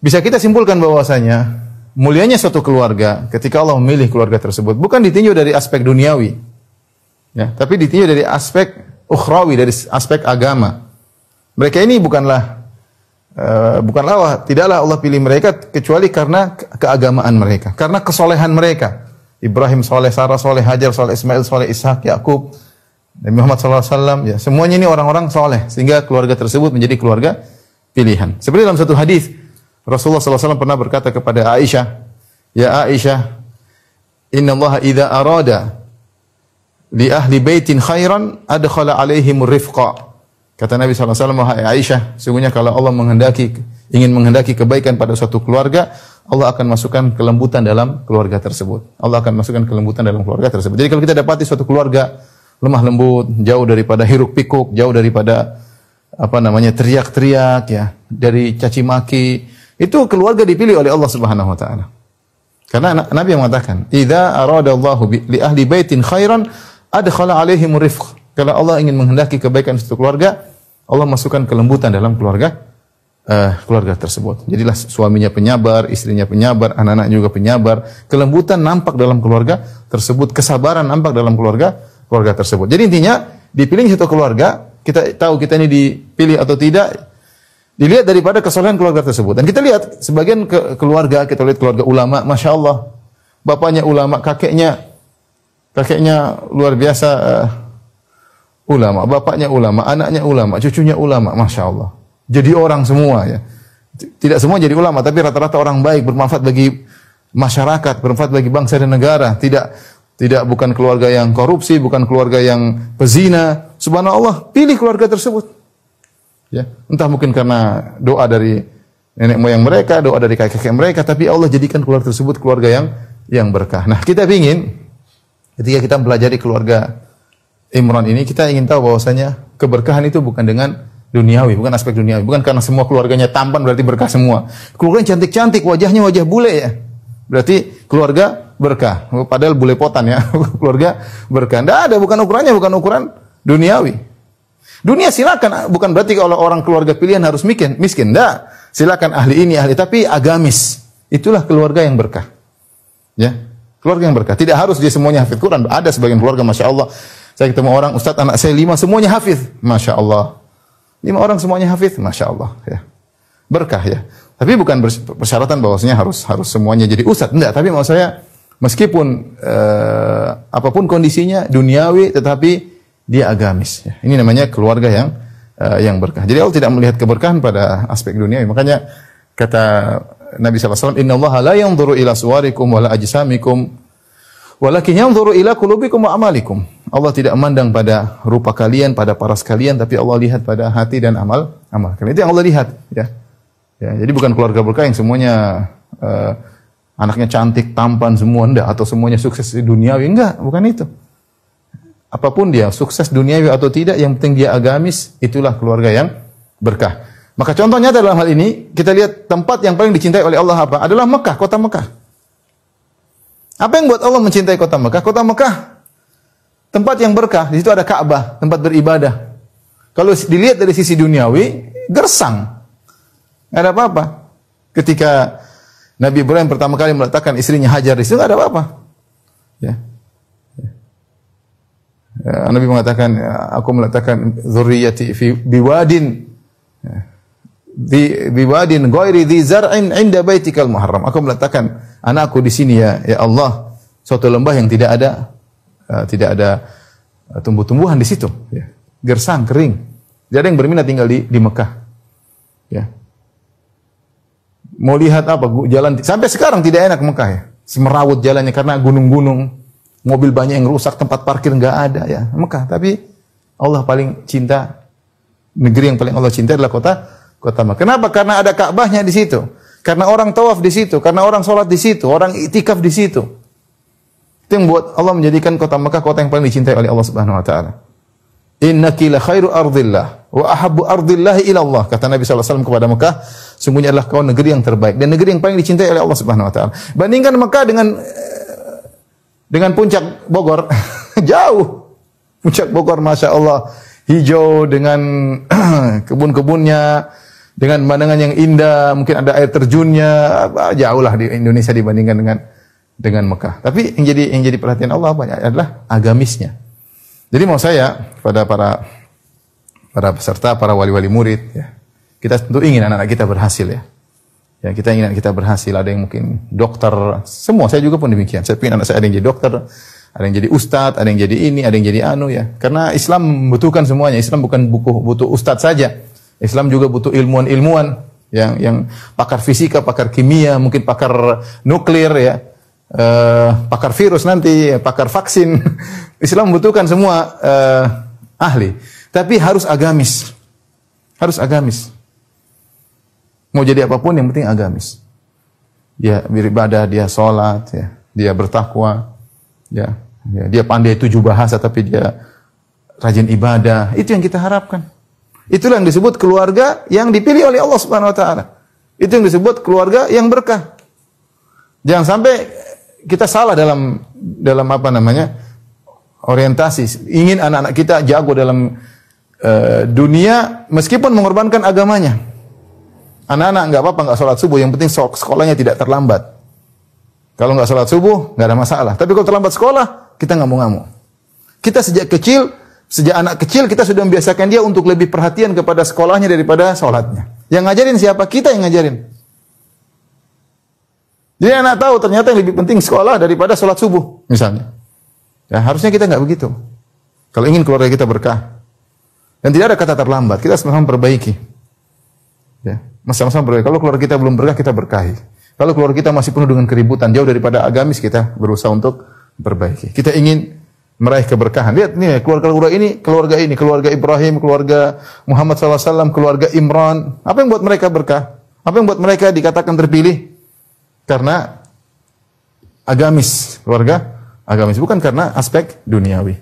Bisa kita simpulkan bahwasanya mulianya suatu keluarga ketika Allah memilih keluarga tersebut bukan ditinjau dari aspek duniawi, ya, tapi ditinjau dari aspek ukhrawi, dari aspek agama. Mereka ini tidaklah Allah pilih mereka kecuali karena keagamaan mereka, karena kesolehan mereka. Ibrahim soleh, Sarah soleh, Hajar soleh, Ismail soleh, Ishak, Yakub, Nabi Muhammad SAW, ya, semuanya ini orang-orang soleh sehingga keluarga tersebut menjadi keluarga pilihan. Seperti dalam satu hadis Rasulullah SAW pernah berkata kepada Aisyah, "Ya Aisyah, inna Allah idza arada li ahli baitin khairan adkhala alaihimur rifqa." Kata Nabi SAW, "Wahai Aisyah, sesungguhnya kalau Allah ingin menghendaki kebaikan pada suatu keluarga, Allah akan masukkan kelembutan dalam keluarga tersebut. Allah akan masukkan kelembutan dalam keluarga tersebut." Jadi kalau kita dapati suatu keluarga lemah lembut, jauh daripada hiruk pikuk, jauh daripada teriak-teriak, ya, dari caci maki, itu keluarga dipilih oleh Allah Subhanahu wa taala. Karena Nabi yang mengatakan, "Idza aradallahu li ahli baitin khairan adkhala alaihim rifq." Kalau Allah ingin menghendaki kebaikan suatu keluarga, Allah masukkan kelembutan dalam keluarga tersebut. Jadilah suaminya penyabar, istrinya penyabar, anak-anak juga penyabar. Kelembutan nampak dalam keluarga tersebut, kesabaran nampak dalam keluarga tersebut. Jadi intinya dipilih satu keluarga, kita tahu kita ini dipilih atau tidak dilihat daripada kesolehan keluarga tersebut. Dan kita lihat sebagian keluarga, kita lihat keluarga ulama, masya Allah, bapaknya ulama, kakeknya luar biasa ulama, bapaknya ulama, anaknya ulama, cucunya ulama, masya Allah. Jadi orang semua, ya. Tidak semua jadi ulama, tapi rata-rata orang baik, bermanfaat bagi masyarakat, bermanfaat bagi bangsa dan negara. Bukan keluarga yang korupsi, bukan keluarga yang pezina. Subhanallah, pilih keluarga tersebut. Ya, entah mungkin karena doa dari nenek moyang mereka, doa dari kakek-kakek mereka, tapi Allah jadikan keluarga tersebut keluarga yang berkah. Nah, kita ingin ketika kita pelajari keluarga Imran ini, kita ingin tahu bahwasanya keberkahan itu bukan dengan duniawi, bukan aspek duniawi, bukan karena semua keluarganya tampan berarti berkah semua. Keluarganya cantik-cantik, wajahnya wajah bule, ya, berarti keluarga berkah. Padahal bule potan, ya, keluarga berkah. Tidak ada, bukan ukuran duniawi. Dunia silakan, bukan berarti kalau orang keluarga pilihan harus miskin. Enggak. Silakan ahli ini, ahli, tapi agamis. Itulah keluarga yang berkah. Ya. Keluarga yang berkah. Tidak harus dia semuanya hafid Quran. Ada sebagian keluarga, masya Allah. Saya ketemu orang, Ustaz, anak saya 5 semuanya hafiz. Masya Allah. 5 orang semuanya hafiz. Masya Allah. Ya. Berkah, ya. Tapi bukan persyaratan bahwasanya harus semuanya jadi ustaz. Enggak. Tapi maksud saya, meskipun apapun kondisinya duniawi, tetapi dia agamis. Ya. Ini namanya keluarga yang berkah. Jadi Allah tidak melihat keberkahan pada aspek duniawi. Makanya kata Nabi SAW, "Inna Allah la yanzuru ila suwarikum wa la ajsamikum, walakin yanzuru ila qulubikum wa amalikum." Allah tidak memandang pada rupa kalian, pada paras kalian, tapi Allah lihat pada hati dan amal kalian. Itu yang Allah lihat. Ya. Ya, jadi bukan keluarga berkah yang semuanya anaknya cantik, tampan semua, enggak, atau semuanya sukses di duniawi, enggak, bukan itu. Apapun dia, sukses duniawi atau tidak, yang penting dia agamis, itulah keluarga yang berkah. Maka contohnya dalam hal ini, kita lihat tempat yang paling dicintai oleh Allah apa? Adalah Mekah, kota Mekah. Apa yang buat Allah mencintai kota Mekah? Kota Mekah, tempat yang berkah. Di situ ada Ka'bah, tempat beribadah. Kalau dilihat dari sisi duniawi, gersang. Nggak ada apa-apa. Ketika Nabi Ibrahim pertama kali meletakkan istrinya Hajar di situ, nggak ada apa-apa. Ya. Nabi mengatakan, aku meletakkan zurriyati fi biwadin ghairi dhi zar'in 'inda baitikal muharram. Aku meletakkan anakku di sini, ya Allah, suatu lembah yang tidak ada tumbuh-tumbuhan di situ, ya. Gersang, kering. Tidak ada yang berminat tinggal di Mekah. Ya. Mau lihat apa? Jalan sampai sekarang tidak enak Mekah, ya. Semerawut jalannya karena gunung-gunung. Mobil banyak yang rusak, tempat parkir enggak ada, ya. Mekah, tapi Allah paling cinta, negeri yang paling Allah cinta adalah kota Mekah. Kenapa? Karena ada Ka'bahnya di situ. Karena orang tawaf di situ, karena orang salat di situ, orang iktikaf di situ. Itu yang buat Allah menjadikan kota Mekah kota yang paling dicintai oleh Allah Subhanahu wa taala. Innaki la khairu ardillah wa ahabbu ardillahi ila Allah. Kata Nabi sallallahu alaihi wasallam kepada Mekah, sungguhnya adalah kau negeri yang terbaik dan negeri yang paling dicintai oleh Allah Subhanahu wa taala. Bandingkan Mekah dengan puncak Bogor, jauh. Puncak Bogor, masya Allah, hijau dengan kebun-kebunnya, dengan pemandangan yang indah, mungkin ada air terjunnya, jauh lah di Indonesia dibandingkan dengan Mekah. Tapi yang jadi perhatian Allah adalah agamisnya. Jadi mau saya pada para peserta, para wali-wali murid, ya, kita tentu ingin anak-anak kita berhasil ya. Ya, kita ingin anak kita berhasil. Ada yang mungkin dokter, semua. Saya juga pun demikian. Saya ingin anak saya ada yang jadi dokter, ada yang jadi ustadz, ada yang jadi ini, ada yang jadi anu ya. Karena Islam membutuhkan semuanya. Islam bukan butuh ustadz saja. Islam juga butuh ilmuwan-ilmuwan yang pakar fisika, pakar kimia, mungkin pakar nuklir ya, pakar virus nanti, pakar vaksin. Islam membutuhkan semua ahli. Tapi harus agamis. Harus agamis. Mau jadi apapun yang penting agamis. Dia beribadah, dia sholat, ya, dia bertakwa. Ya, dia pandai 7 bahasa tapi dia rajin ibadah. Itu yang kita harapkan. Itulah yang disebut keluarga yang dipilih oleh Allah Subhanahu wa taala. Itu yang disebut keluarga yang berkah. Jangan sampai kita salah dalam apa namanya? Orientasi. Ingin anak-anak kita jago dalam dunia meskipun mengorbankan agamanya. Anak-anak enggak apa-apa enggak salat subuh, yang penting sekolahnya tidak terlambat. Kalau nggak sholat subuh, nggak ada masalah. Tapi kalau terlambat sekolah, kita ngamuk-ngamuk. Kita sejak anak kecil, kita sudah membiasakan dia untuk lebih perhatian kepada sekolahnya daripada sholatnya. Yang ngajarin siapa? Kita yang ngajarin. Jadi anak tahu ternyata yang lebih penting sekolah daripada sholat subuh, misalnya. Ya, harusnya kita nggak begitu. Kalau ingin keluarga kita berkah. Dan tidak ada kata terlambat, kita sama-sama perbaiki. Ya, sama-sama perbaiki. Kalau keluarga kita belum berkah, kita berkahi. Kalau keluarga kita masih penuh dengan keributan, jauh daripada agamis, kita berusaha untuk perbaiki. Kita ingin meraih keberkahan. Lihat nih, keluarga Ibrahim, keluarga Muhammad SAW, keluarga Imran. Apa yang buat mereka berkah? Apa yang buat mereka dikatakan terpilih? Karena agamis, keluarga agamis, bukan karena aspek duniawi.